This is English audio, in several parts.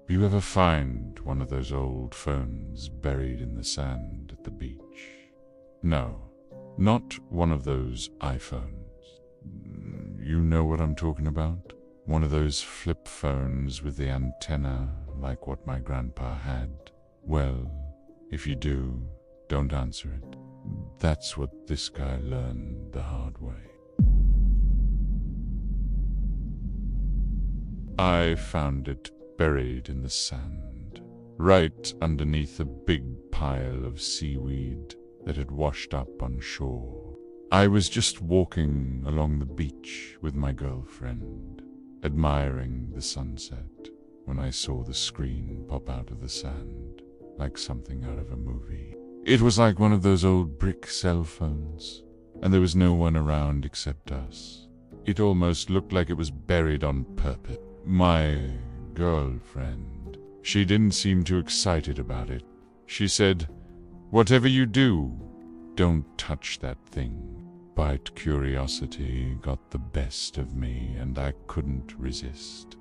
You ever find one of those old phones buried in the sand at the beach? No, not one of those iPhones. You know what I'm talking about? One of those flip phones with the antenna like what my grandpa had. Well, if you do, don't answer it. That's what this guy learned the hard way. I found it buried in the sand, right underneath a big pile of seaweed that had washed up on shore. I was just walking along the beach with my girlfriend, admiring the sunset, when I saw the screen pop out of the sand, like something out of a movie. It was like one of those old brick cell phones, and there was no one around except us. It almost looked like it was buried on purpose. My girlfriend, she didn't seem too excited about it. She said, "Whatever you do, don't touch that thing." But curiosity got the best of me, and I couldn't resist.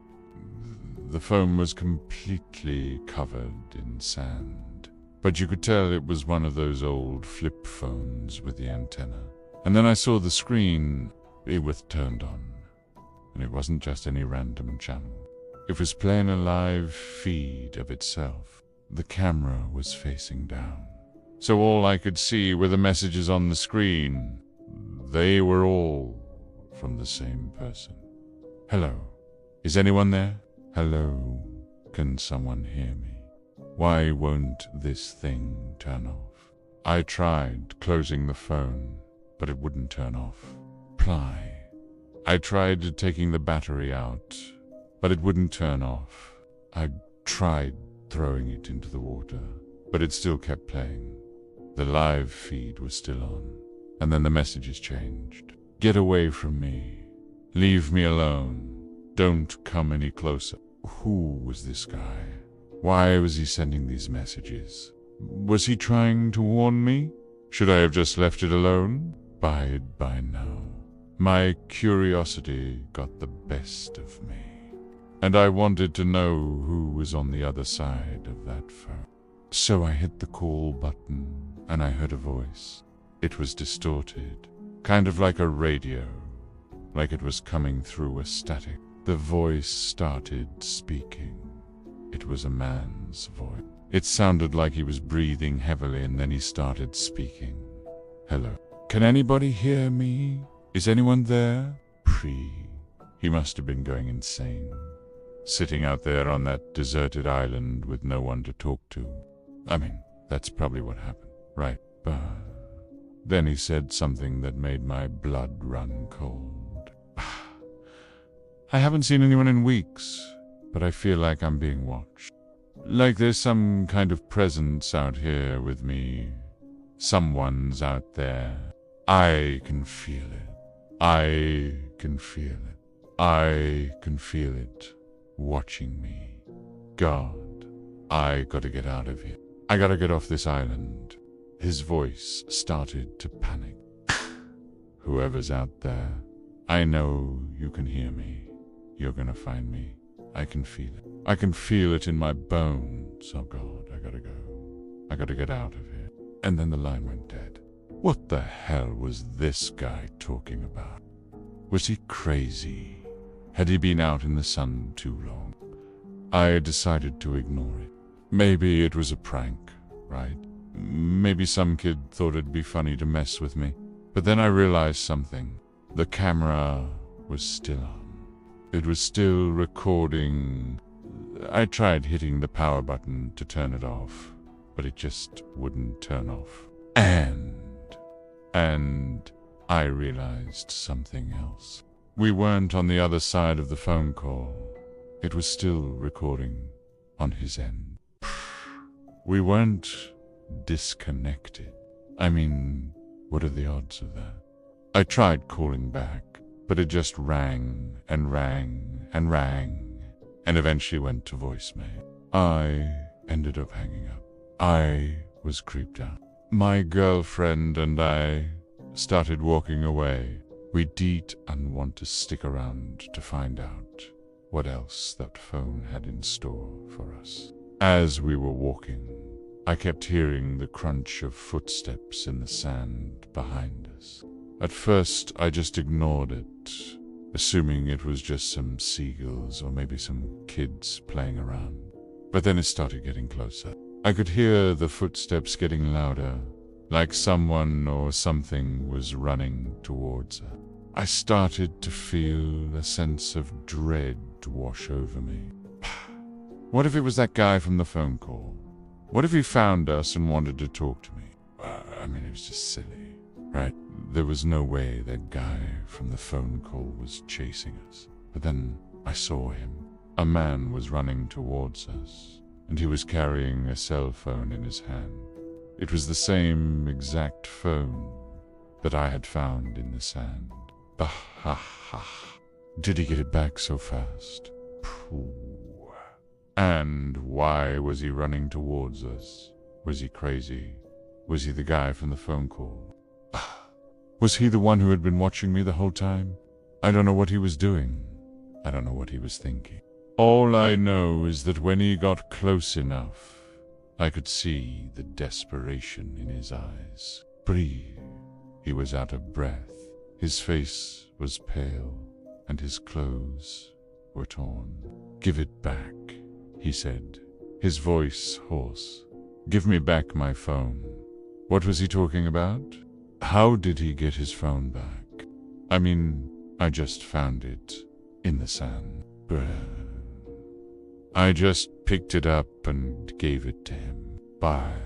The phone was completely covered in sand, but you could tell it was one of those old flip phones with the antenna. And then I saw the screen. It was turned on, and it wasn't just any random channel. It was playing a live feed of itself. The camera was facing down, so all I could see were the messages on the screen. They were all from the same person. "Hello, is anyone there? Hello, can someone hear me? Why won't this thing turn off?" I tried closing the phone, but it wouldn't turn off. Ply. I tried taking the battery out, but it wouldn't turn off. I tried throwing it into the water, but it still kept playing. The live feed was still on, and then the messages changed. "Get away from me. Leave me alone. Don't come any closer." Who was this guy? Why was he sending these messages? Was he trying to warn me? Should I have just left it alone? By now. My curiosity got the best of me, and I wanted to know who was on the other side of that phone. So I hit the call button, and I heard a voice. It was distorted, kind of like a radio, like it was coming through a static. The voice started speaking. It was a man's voice. It sounded like he was breathing heavily, and then he started speaking. "Hello. Can anybody hear me? Is anyone there?" He must have been going insane, sitting out there on that deserted island with no one to talk to. I mean, that's probably what happened, right? But then he said something that made my blood run cold. "I haven't seen anyone in weeks, but I feel like I'm being watched. Like there's some kind of presence out here with me. Someone's out there. I can feel it. I can feel it. I can feel it watching me. God, I gotta get out of here. I gotta get off this island." His voice started to panic. "Whoever's out there, I know you can hear me. You're gonna find me. I can feel it. I can feel it in my bones. Oh God, I gotta go. I gotta get out of here." And then the line went dead. What the hell was this guy talking about? Was he crazy? Had he been out in the sun too long? I decided to ignore it. Maybe it was a prank, right? Maybe some kid thought it'd be funny to mess with me. But then I realized something. The camera was still on. It was still recording. I tried hitting the power button to turn it off, but it just wouldn't turn off. And I realized something else. We weren't on the other side of the phone call. It was still recording on his end. We weren't disconnected. I mean, what are the odds of that? I tried calling back, but it just rang and rang and rang, and eventually went to voicemail. I ended up hanging up. I was creeped out. My girlfriend and I started walking away. We didn't want to stick around to find out. what else that phone had in store for us. As we were walking, I kept hearing the crunch of footsteps in the sand behind us. At first, I just ignored it, assuming it was just some seagulls or maybe some kids playing around. But then it started getting closer. I could hear the footsteps getting louder, like someone or something was running towards her. I started to feel a sense of dread wash over me. What if it was that guy from the phone call? What if he found us and wanted to talk to me? It was just silly, right? There was no way that guy from the phone call was chasing us. But then I saw him. A man was running towards us, and he was carrying a cell phone in his hand. It was the same exact phone that I had found in the sand. Did he get it back so fast? Pooh. And why was he running towards us? Was he crazy? Was he the guy from the phone call? Was he the one who had been watching me the whole time? I don't know what he was doing. I don't know what he was thinking. All I know is that when he got close enough, I could see the desperation in his eyes. Breathe. He was out of breath. His face was pale, and his clothes were torn. "Give it back," he said, his voice hoarse. "Give me back my phone." What was he talking about? How did he get his phone back? I just found it in the sand. I just picked it up and gave it to him. Bye.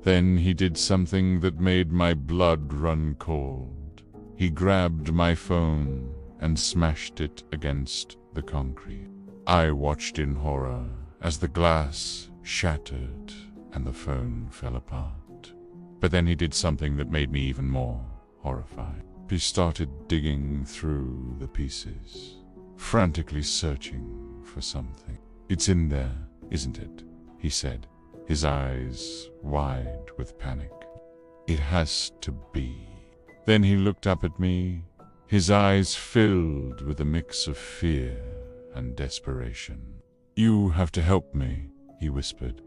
Then he did something that made my blood run cold. He grabbed my phone and smashed it against the concrete. I watched in horror as the glass shattered and the phone fell apart. But then he did something that made me even more horrified. He started digging through the pieces, frantically searching for something. "It's in there, isn't it?" he said, his eyes wide with panic. "It has to be." Then he looked up at me, his eyes filled with a mix of fear and desperation. "You have to help me," he whispered.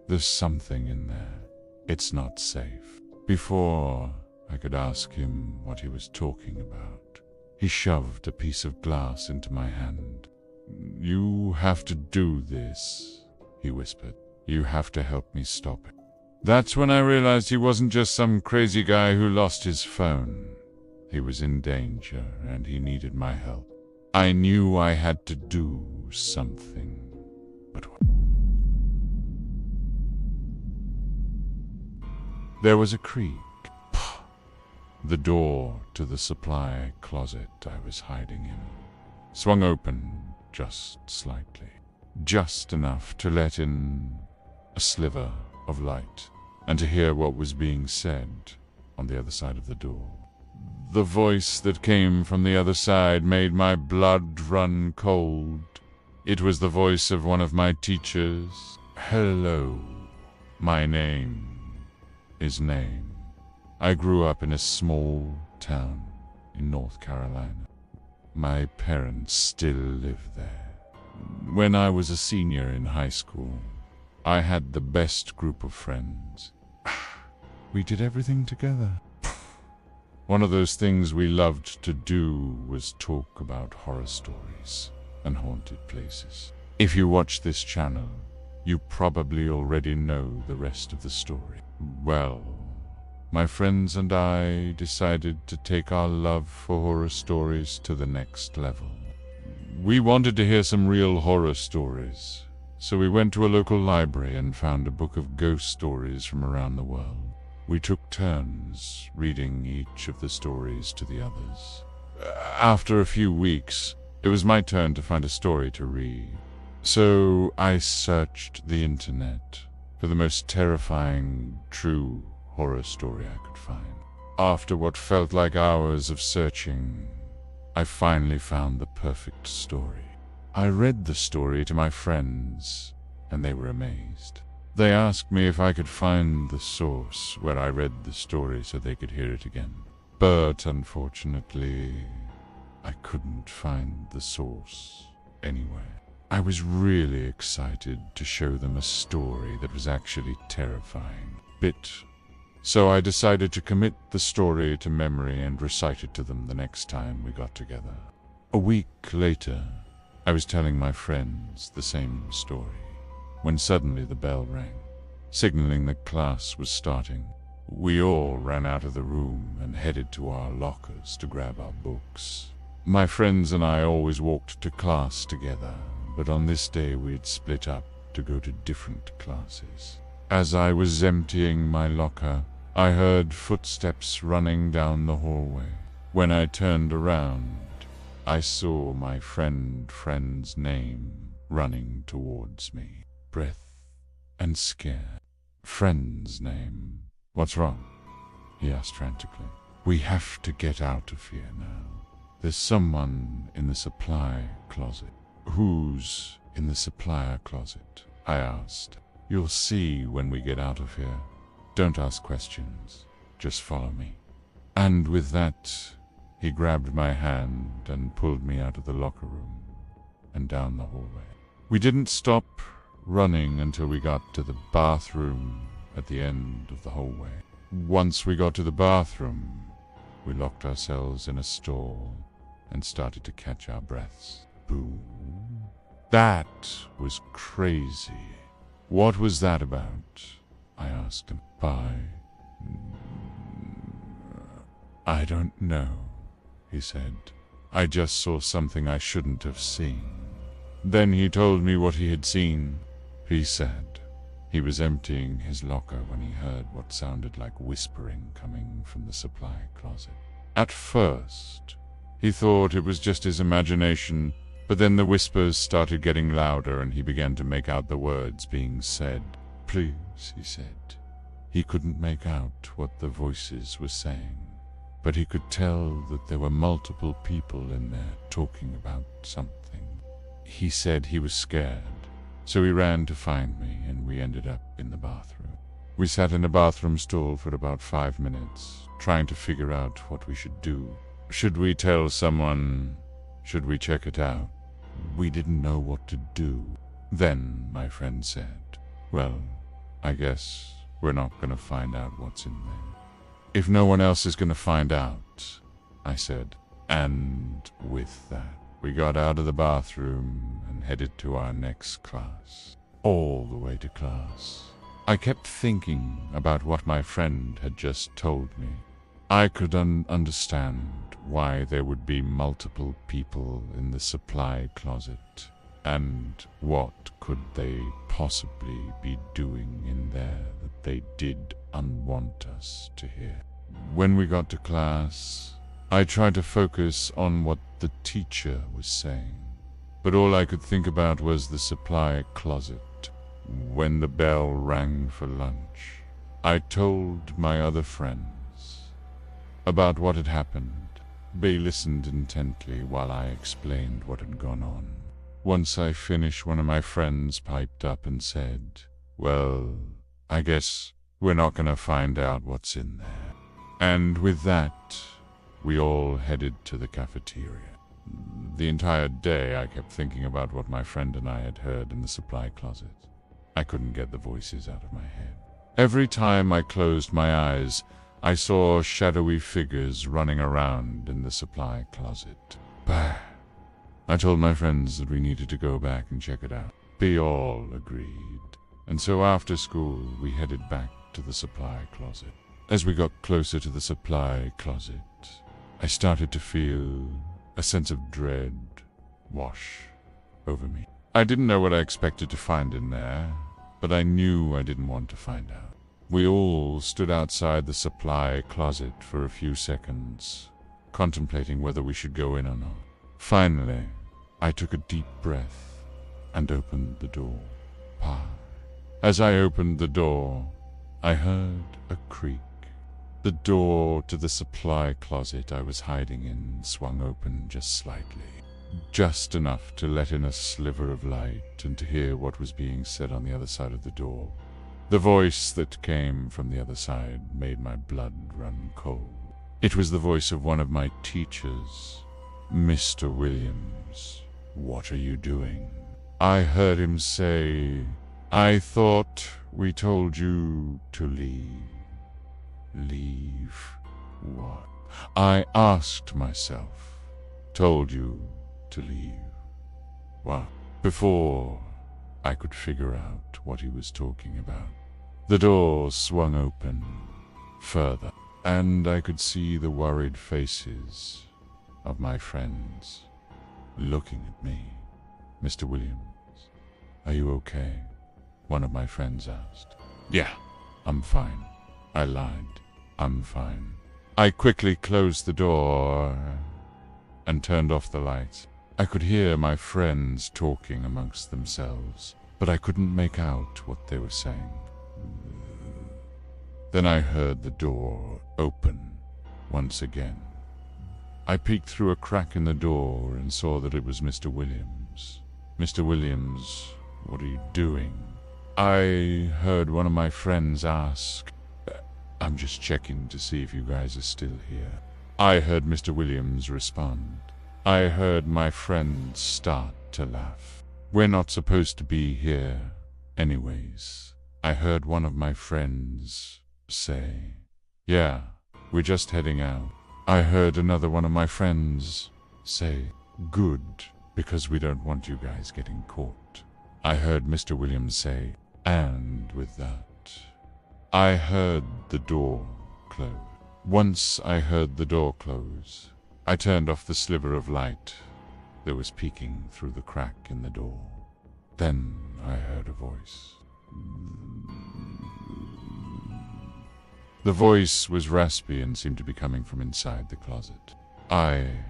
"There's something in there. It's not safe." Before I could ask him what he was talking about, he shoved a piece of glass into my hand. "You have to do this," he whispered. "You have to help me stop it." That's when I realized he wasn't just some crazy guy who lost his phone. He was in danger, and he needed my help. I knew I had to do something. But what? There was a creak. The door to the supply closet I was hiding in swung open just slightly, just enough to let in a sliver of light and to hear what was being said on the other side of the door. The voice that came from the other side made my blood run cold. It was the voice of one of my teachers. "Hello, my name is Name. I grew up in a small town in North Carolina. My parents still live there. When I was a senior in high school, I had the best group of friends. We did everything together. One of those things we loved to do was talk about horror stories and haunted places. If you watch this channel, you probably already know the rest of the story. Well, my friends and I decided to take our love for horror stories to the next level. We wanted to hear some real horror stories, so we went to a local library and found a book of ghost stories from around the world. We took turns reading each of the stories to the others. After a few weeks, it was my turn to find a story to read. So I searched the internet for the most terrifying, true horror story I could find. After what felt like hours of searching, I finally found the perfect story. I read the story to my friends, and they were amazed. They asked me if I could find the source where I read the story so they could hear it again. But unfortunately, I couldn't find the source. anyway. I was really excited to show them a story that was actually terrifying. So I decided to commit the story to memory and recite it to them the next time we got together. A week later, I was telling my friends the same story, when suddenly the bell rang, signaling that class was starting. We all ran out of the room and headed to our lockers to grab our books. My friends and I always walked to class together, but on this day we had split up to go to different classes. As I was emptying my locker, I heard footsteps running down the hallway. When I turned around, I saw my friend's name running towards me. Breath and scare. Friend's name. "What's wrong?" he asked frantically. "We have to get out of here now. There's someone in the supply closet." "Who's in the supply closet?" I asked. "You'll see when we get out of here. Don't ask questions. Just follow me." And with that, he grabbed my hand and pulled me out of the locker room and down the hallway. We didn't stop running until we got to the bathroom at the end of the hallway. Once we got to the bathroom, we locked ourselves in a stall and started to catch our breaths. Boom. That was crazy. "What was that about?" I asked him. I don't know," he said. "I just saw something I shouldn't have seen." Then he told me what he had seen. He said he was emptying his locker when he heard what sounded like whispering coming from the supply closet. At first, he thought it was just his imagination, but then the whispers started getting louder and he began to make out the words being said. "Please," he said. He couldn't make out what the voices were saying, but he could tell that there were multiple people in there talking about something. He said he was scared, so he ran to find me and we ended up in the bathroom. We sat in a bathroom stall for about 5 minutes, trying to figure out what we should do. Should we tell someone? Should we check it out? We didn't know what to do. Then my friend said, "Well, I guess we're not going to find out what's in there." "If no one else is going to find out," I said. And with that, we got out of the bathroom and headed to our next class. All the way to class, I kept thinking about what my friend had just told me. I could understand why there would be multiple people in the supply closet, and what could they possibly be doing in there that they did unwant us to hear. When we got to class, I tried to focus on what the teacher was saying, but all I could think about was the supply closet. When the bell rang for lunch, I told my other friends about what had happened. They listened intently while I explained what had gone on. Once I finished, one of my friends piped up and said, "Well, I guess we're not going to find out what's in there." And with that, we all headed to the cafeteria. The entire day I kept thinking about what my friend and I had heard in the supply closet. I couldn't get the voices out of my head. Every time I closed my eyes, I saw shadowy figures running around in the supply closet. Bah! I told my friends that we needed to go back and check it out. They all agreed, and so after school we headed back to the supply closet. As we got closer to the supply closet, I started to feel a sense of dread wash over me. I didn't know what I expected to find in there, but I knew I didn't want to find out. We all stood outside the supply closet for a few seconds, contemplating whether we should go in or not. Finally, I took a deep breath and opened the door. As I opened the door, I heard a creak. The door to the supply closet I was hiding in swung open just slightly, just enough to let in a sliver of light and to hear what was being said on the other side of the door. The voice that came from the other side made my blood run cold. It was the voice of one of my teachers, Mr. Williams. "What are you doing?" I heard him say, "I thought we told you to leave." Leave what? I asked myself. Told you to leave what? Before I could figure out what he was talking about, the door swung open further, and I could see the worried faces of my friends looking at me. "Mr. Williams, are you okay?" one of my friends asked. "Yeah, I'm fine," I lied. "I'm fine." I quickly closed the door and turned off the lights. I could hear my friends talking amongst themselves, but I couldn't make out what they were saying. Then I heard the door open once again. I peeked through a crack in the door and saw that it was Mr. Williams. "Mr. Williams, what are you doing?" I heard one of my friends ask. "I'm just checking to see if you guys are still here." I heard Mr. Williams respond. I heard my friends start to laugh. "We're not supposed to be here anyways." I heard one of my friends say, "Yeah, we're just heading out." I heard another one of my friends say, "Good, because we don't want you guys getting caught." I heard Mr. Williams say, "And with that," I heard the door close. Once I heard the door close, I turned off the sliver of light that was peeking through the crack in the door. Then I heard a voice. The voice was raspy and seemed to be coming from inside the closet. I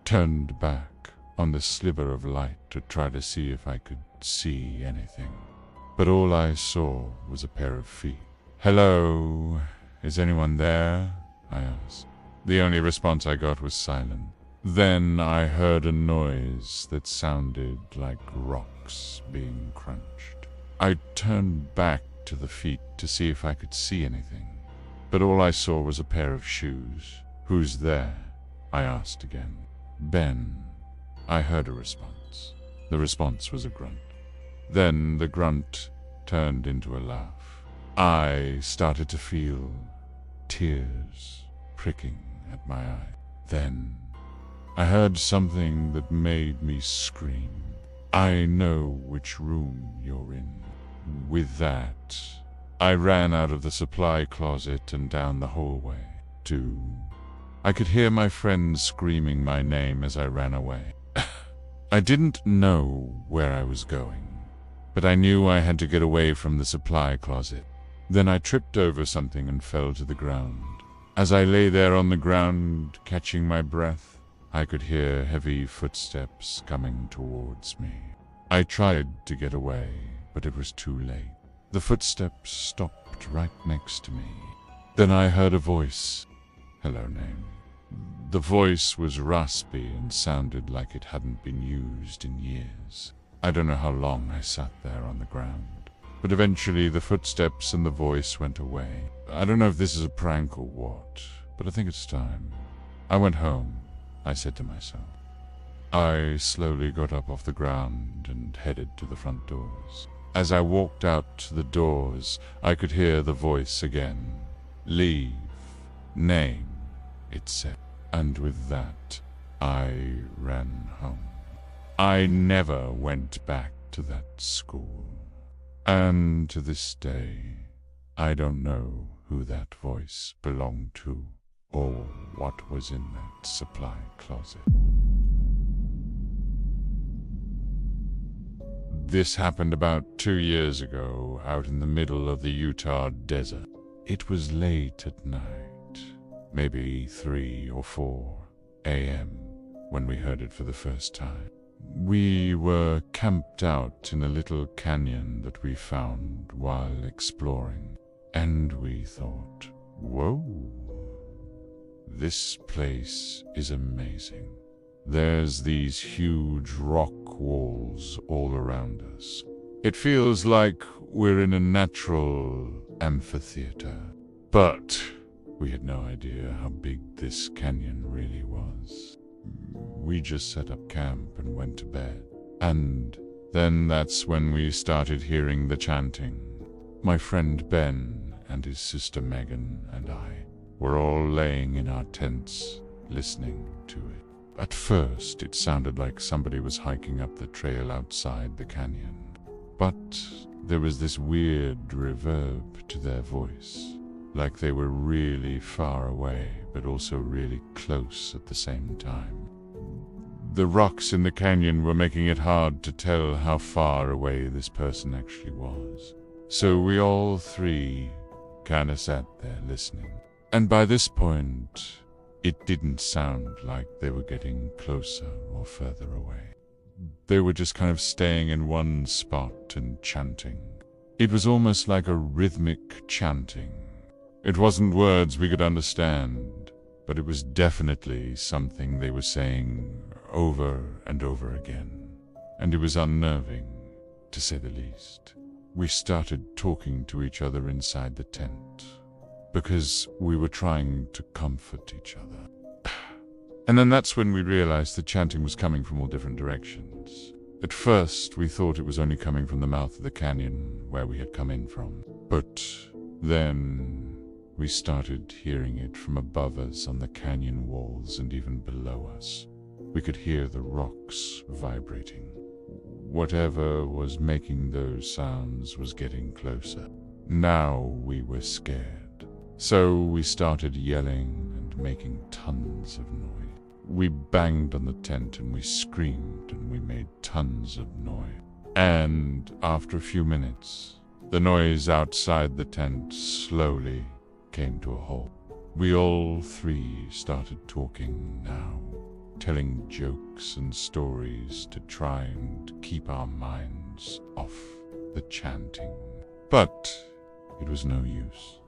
turned back on the sliver of light to try to see if I could see anything, but all I saw was a pair of feet. "Hello, is anyone there?" I asked. The only response I got was silent. Then I heard a noise that sounded like rocks being crunched. I turned back to the feet to see if I could see anything, but all I saw was a pair of shoes. "Who's there?" I asked again. "Ben," I heard a response. The response was a grunt. Then the grunt turned into a laugh. I started to feel tears pricking at my eye. Then I heard something that made me scream. "I know which room you're in." With that, I ran out of the supply closet and down the hallway I could hear my friends screaming my name as I ran away. I didn't know where I was going, but I knew I had to get away from the supply closet. Then I tripped over something and fell to the ground. As I lay there on the ground, catching my breath, I could hear heavy footsteps coming towards me. I tried to get away, but it was too late. The footsteps stopped right next to me. Then I heard a voice. "Hello, name." The voice was raspy and sounded like it hadn't been used in years. I don't know how long I sat there on the ground, but eventually the footsteps and the voice went away. I don't know if this is a prank or what, but I think it's time. I went home, I said to myself. I slowly got up off the ground and headed to the front doors. As I walked out to the doors, I could hear the voice again. "Leave. Name," it said. And with that, I ran home. I never went back to that school. And to this day, I don't know who that voice belonged to or what was in that supply closet. This happened about 2 years ago out in the middle of the Utah desert. It was late at night, maybe 3 or 4 a.m. when we heard it for the first time. We were camped out in a little canyon that we found while exploring, and we thought, whoa, this place is amazing. There's these huge rock walls all around us. It feels like we're in a natural amphitheater. But we had no idea how big this canyon really was. we just set up camp and went to bed. And then that's when we started hearing the chanting. My friend Ben and his sister Megan and I were all laying in our tents, listening to it. At first, it sounded like somebody was hiking up the trail outside the canyon. But there was this weird reverb to their voice, like they were really far away, but also really close at the same time. The rocks in the canyon were making it hard to tell how far away this person actually was. So we all three kinda sat there listening. And by this point, it didn't sound like they were getting closer or further away. They were just kind of staying in one spot and chanting. It was almost like a rhythmic chanting. It wasn't words we could understand, but it was definitely something they were saying over and over again. And it was unnerving, to say the least. We started talking to each other inside the tent, because we were trying to comfort each other. And then that's when we realized the chanting was coming from all different directions. At first, we thought it was only coming from the mouth of the canyon where we had come in from. But then we started hearing it from above us on the canyon walls and even below us. We could hear the rocks vibrating. Whatever was making those sounds was getting closer. Now we were scared. So we started yelling and making tons of noise. We banged on the tent and we screamed and we made tons of noise. And after a few minutes, the noise outside the tent slowly came to a halt. We all three started talking now, telling jokes and stories to try and keep our minds off the chanting. But it was no use.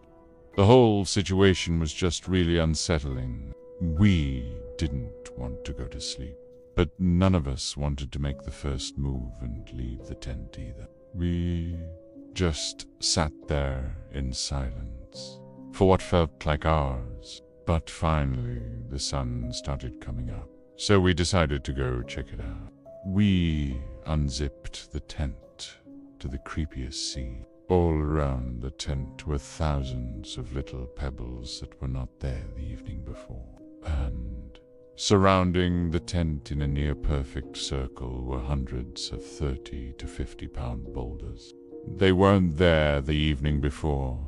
The whole situation was just really unsettling. We didn't want to go to sleep, but none of us wanted to make the first move and leave the tent either. We just sat there in silence for what felt like hours, but finally the sun started coming up, so we decided to go check it out. We unzipped the tent to the creepiest scene. All around the tent were thousands of little pebbles that were not there the evening before. And surrounding the tent in a near-perfect circle were hundreds of 30 to 50-pound boulders. They weren't there the evening before,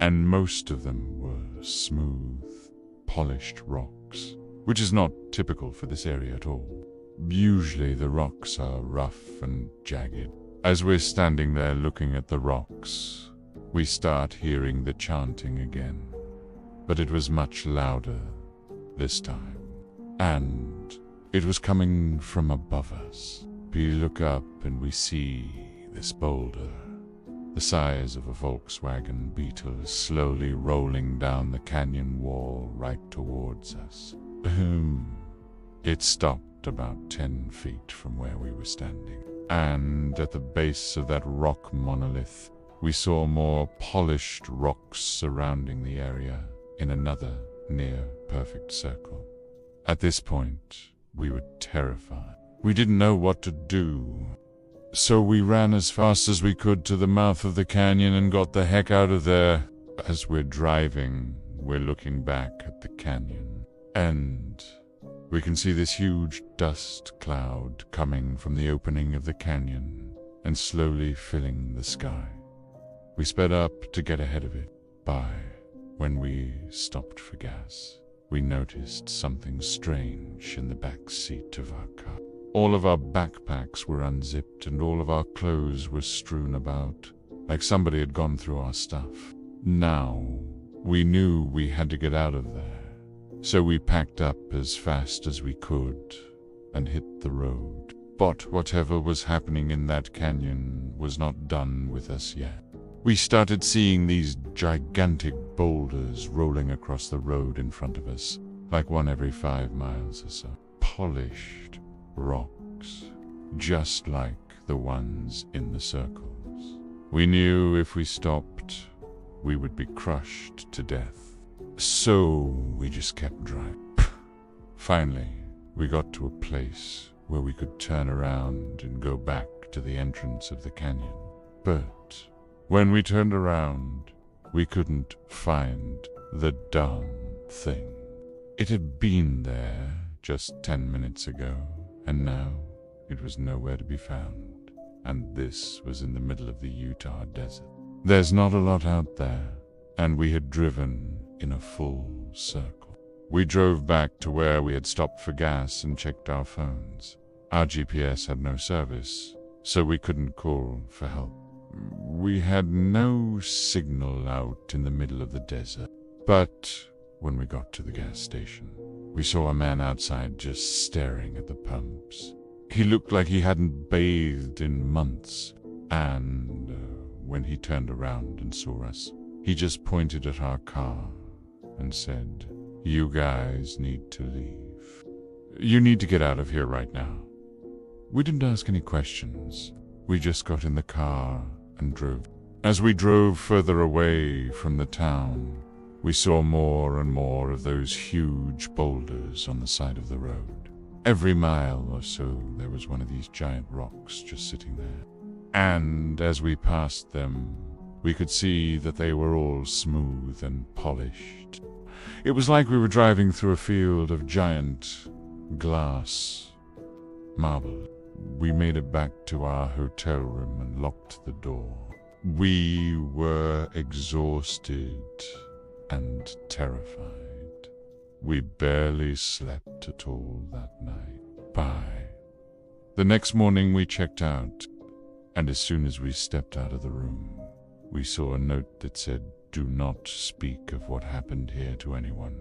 and most of them were smooth, polished rocks, which is not typical for this area at all. Usually the rocks are rough and jagged. As we're standing there looking at the rocks, we start hearing the chanting again, but it was much louder this time, and it was coming from above us. We look up and we see this boulder, the size of a Volkswagen Beetle, slowly rolling down the canyon wall right towards us. It stopped about 10 feet from where we were standing. And at the base of that rock monolith, we saw more polished rocks surrounding the area in another near-perfect circle. At this point, we were terrified. We didn't know what to do, so we ran as fast as we could to the mouth of the canyon and got the heck out of there. As we're driving, we're looking back at the canyon, and we can see this huge dust cloud coming from the opening of the canyon and slowly filling the sky. We sped up to get ahead of it. When we stopped for gas, we noticed something strange in the back seat of our car. All of our backpacks were unzipped and all of our clothes were strewn about, like somebody had gone through our stuff. Now, we knew we had to get out of there. So we packed up as fast as we could and hit the road. But whatever was happening in that canyon was not done with us yet. We started seeing these gigantic boulders rolling across the road in front of us, like one every 5 miles or so. Polished rocks, just like the ones in the circles. We knew if we stopped, we would be crushed to death. So we just kept driving. Finally, we got to a place where we could turn around and go back to the entrance of the canyon. But when we turned around, we couldn't find the darn thing. It had been there just 10 minutes ago, and now it was nowhere to be found. And this was in the middle of the Utah desert. There's not a lot out there, and we had driven in a full circle. We drove back to where we had stopped for gas and checked our phones. Our GPS had no service, so we couldn't call for help. We had no signal out in the middle of the desert. But when we got to the gas station, we saw a man outside just staring at the pumps. He looked like he hadn't bathed in months, and when he turned around and saw us, he just pointed at our car and said, "You guys need to leave. You need to get out of here right now." We didn't ask any questions. We just got in the car and drove. As we drove further away from the town, we saw more and more of those huge boulders on the side of the road. Every mile or so, there was one of these giant rocks just sitting there. And as we passed them, we could see that they were all smooth and polished. It was like we were driving through a field of giant glass marble. We made it back to our hotel room and locked the door. We were exhausted and terrified. We barely slept at all that night. Bye. The next morning we checked out, and as soon as we stepped out of the room, we saw a note that said, "Do not speak of what happened here to anyone.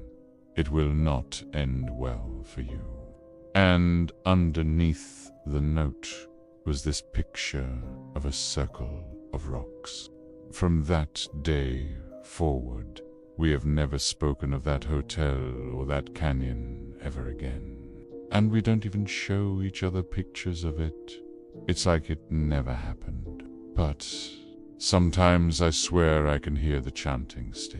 It will not end well for you." And underneath the note was this picture of a circle of rocks. From that day forward, we have never spoken of that hotel or that canyon ever again. And we don't even show each other pictures of it. It's like it never happened. But sometimes I swear I can hear the chanting still.